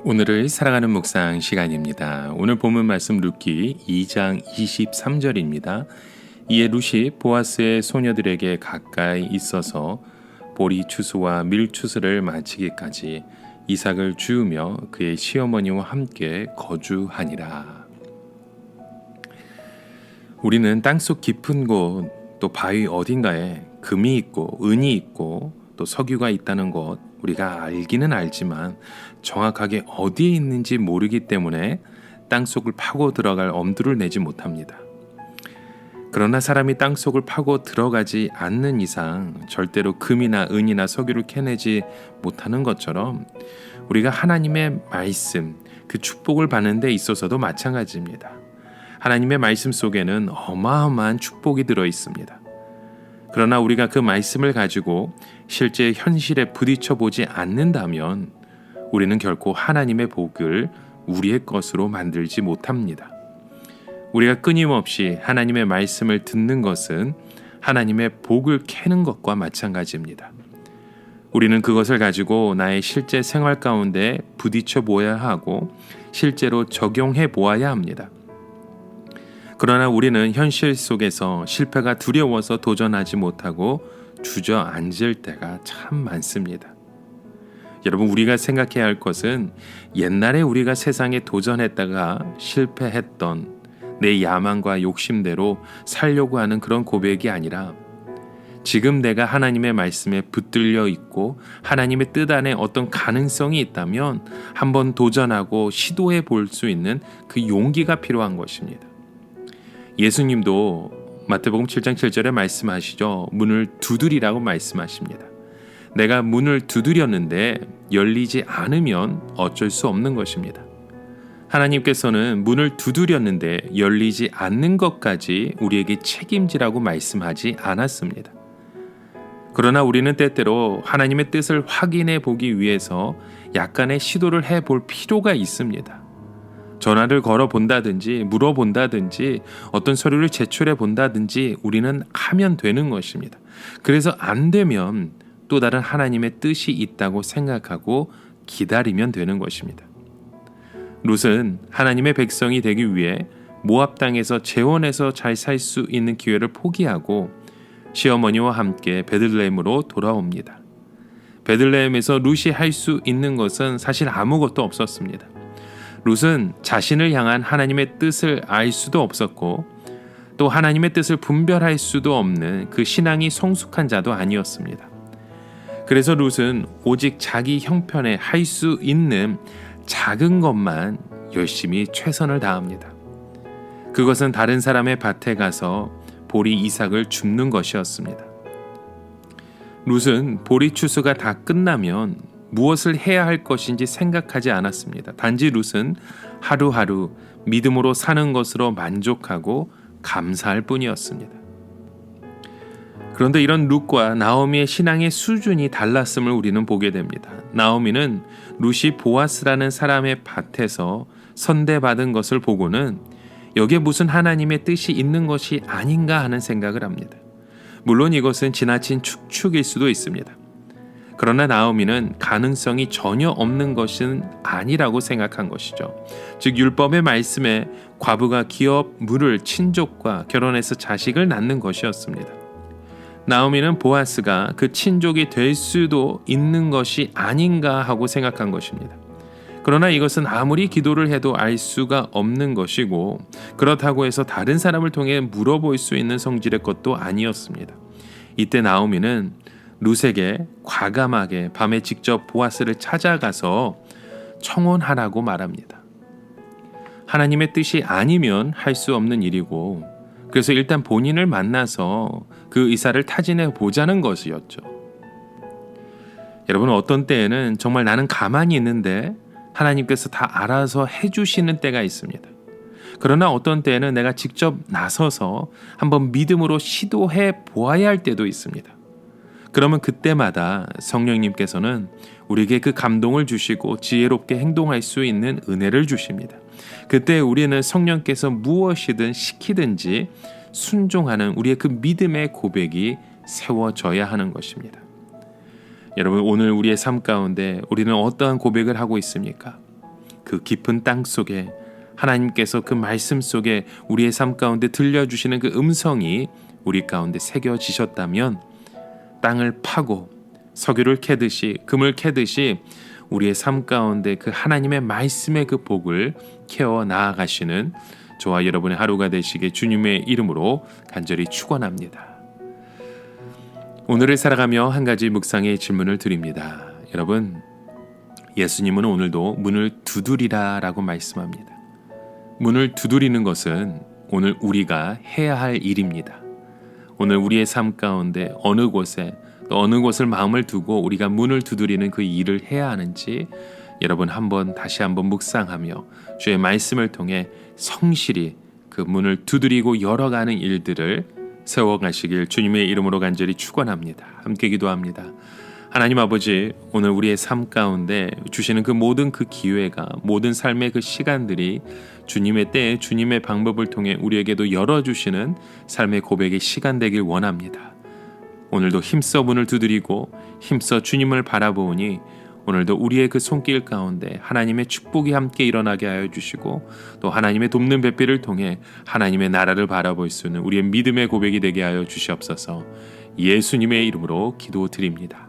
오늘을 사랑하는 묵상 시간입니다. 오늘 본문 말씀 룻기 2장 23절입니다. 이에 룻이 보아스의 소녀들에게 가까이 있어서 보리 추수와 밀 추수를 마치기까지 이삭을 주우며 그의 시어머니와 함께 거주하니라. 우리는 땅속 깊은 곳, 또 바위 어딘가에 금이 있고 은이 있고 또 석유가 있다는 것 우리가 알기는 알지만 정확하게 어디에 있는지 모르기 때문에 땅속을 파고 들어갈 엄두를 내지 못합니다. 그러나 사람이 땅속을 파고 들어가지 않는 이상 절대로 금이나 은이나 석유를 캐내지 못하는 것처럼 우리가 하나님의 말씀, 그 축복을 받는 데 있어서도 마찬가지입니다. 하나님의 말씀 속에는 어마어마한 축복이 들어 있습니다. 그러나 우리가 그 말씀을 가지고 실제 현실에 부딪혀 보지 않는다면 우리는 결코 하나님의 복을 우리의 것으로 만들지 못합니다. 우리가 끊임없이 하나님의 말씀을 듣는 것은 하나님의 복을 캐는 것과 마찬가지입니다. 우리는 그것을 가지고 나의 실제 생활 가운데 부딪혀 보아야 하고 실제로 적용해 보아야 합니다. 그러나 우리는 현실 속에서 실패가 두려워서 도전하지 못하고 주저앉을 때가 참 많습니다. 여러분, 우리가 생각해야 할 것은 옛날에 우리가 세상에 도전했다가 실패했던 내 야망과 욕심대로 살려고 하는 그런 고백이 아니라 지금 내가 하나님의 말씀에 붙들려 있고 하나님의 뜻 안에 어떤 가능성이 있다면 한번 도전하고 시도해 볼 수 있는 그 용기가 필요한 것입니다. 예수님도 마태복음 7장 7절에 말씀하시죠. 문을 두드리라고 말씀하십니다. 내가 문을 두드렸는데 열리지 않으면 어쩔 수 없는 것입니다. 하나님께서는 문을 두드렸는데 열리지 않는 것까지 우리에게 책임지라고 말씀하지 않았습니다. 그러나 우리는 때때로 하나님의 뜻을 확인해 보기 위해서 약간의 시도를 해볼 필요가 있습니다. 전화를 걸어 본다든지 물어본다든지 어떤 서류를 제출해 본다든지 우리는 하면 되는 것입니다. 그래서 안 되면 또 다른 하나님의 뜻이 있다고 생각하고 기다리면 되는 것입니다. 룻은 하나님의 백성이 되기 위해 모압 땅에서 재혼해서 잘 살 수 있는 기회를 포기하고 시어머니와 함께 베들레헴으로 돌아옵니다. 베들레헴에서 룻이 할 수 있는 것은 사실 아무것도 없었습니다. 룻은 자신을 향한 하나님의 뜻을 알 수도 없었고 또 하나님의 뜻을 분별할 수도 없는 그 신앙이 성숙한 자도 아니었습니다. 그래서 룻은 오직 자기 형편에 할 수 있는 작은 것만 열심히 최선을 다합니다. 그것은 다른 사람의 밭에 가서 보리 이삭을 줍는 것이었습니다. 룻은 보리 추수가 다 끝나면 무엇을 해야 할 것인지 생각하지 않았습니다. 단지 룻은 하루하루 믿음으로 사는 것으로 만족하고 감사할 뿐이었습니다. 그런데 이런 룻과 나오미의 신앙의 수준이 달랐음을 우리는 보게 됩니다. 나오미는 룻이 보아스라는 사람의 밭에서 선대받은 것을 보고는 여기에 무슨 하나님의 뜻이 있는 것이 아닌가 하는 생각을 합니다. 물론 이것은 지나친 축축일 수도 있습니다. 그러나 나오미는 가능성이 전혀 없는 것은 아니라고 생각한 것이죠. 즉 율법의 말씀에 과부가 기업 물을 친족과 결혼해서 자식을 낳는 것이었습니다. 나오미는 보아스가 그 친족이 될 수도 있는 것이 아닌가 하고 생각한 것입니다. 그러나 이것은 아무리 기도를 해도 알 수가 없는 것이고 그렇다고 해서 다른 사람을 통해 물어볼 수 있는 성질의 것도 아니었습니다. 이때 나오미는 룻에게 과감하게 밤에 직접 보아스를 찾아가서 청혼하라고 말합니다. 하나님의 뜻이 아니면 할 수 없는 일이고 그래서 일단 본인을 만나서 그 의사를 타진해 보자는 것이었죠. 여러분, 어떤 때에는 정말 나는 가만히 있는데 하나님께서 다 알아서 해주시는 때가 있습니다. 그러나 어떤 때에는 내가 직접 나서서 한번 믿음으로 시도해 보아야 할 때도 있습니다. 그러면 그때마다 성령님께서는 우리에게 그 감동을 주시고 지혜롭게 행동할 수 있는 은혜를 주십니다. 그때 우리는 성령께서 무엇이든 시키든지 순종하는 우리의 그 믿음의 고백이 세워져야 하는 것입니다. 여러분, 오늘 우리의 삶 가운데 우리는 어떠한 고백을 하고 있습니까? 그 깊은 땅 속에 하나님께서 그 말씀 속에 우리의 삶 가운데 들려주시는 그 음성이 우리 가운데 새겨지셨다면 땅을 파고 석유를 캐듯이 금을 캐듯이 우리의 삶 가운데 그 하나님의 말씀의 그 복을 캐어 나아가시는 저와 여러분의 하루가 되시게 주님의 이름으로 간절히 축원합니다. 오늘을 살아가며 한 가지 묵상의 질문을 드립니다. 여러분, 예수님은 오늘도 문을 두드리라 라고 말씀합니다. 문을 두드리는 것은 오늘 우리가 해야 할 일입니다. 오늘 우리의 삶 가운데 어느 곳에 또 어느 곳을 마음을 두고 우리가 문을 두드리는 그 일을 해야 하는지 여러분 다시 한번 묵상하며 주의 말씀을 통해 성실히 그 문을 두드리고 열어가는 일들을 세워가시길 주님의 이름으로 간절히 축원합니다. 함께 기도합니다. 하나님 아버지, 오늘 우리의 삶 가운데 주시는 그 모든 그 기회가, 모든 삶의 그 시간들이 주님의 때에 주님의 방법을 통해 우리에게도 열어주시는 삶의 고백의 시간 되길 원합니다. 오늘도 힘써 문을 두드리고 힘써 주님을 바라보니 오늘도 우리의 그 손길 가운데 하나님의 축복이 함께 일어나게 하여 주시고 또 하나님의 돕는 배필을 통해 하나님의 나라를 바라볼 수 있는 우리의 믿음의 고백이 되게 하여 주시옵소서. 예수님의 이름으로 기도드립니다.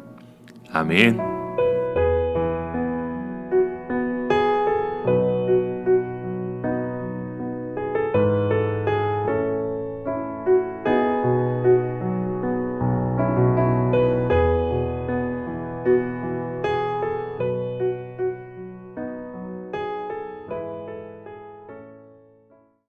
아멘.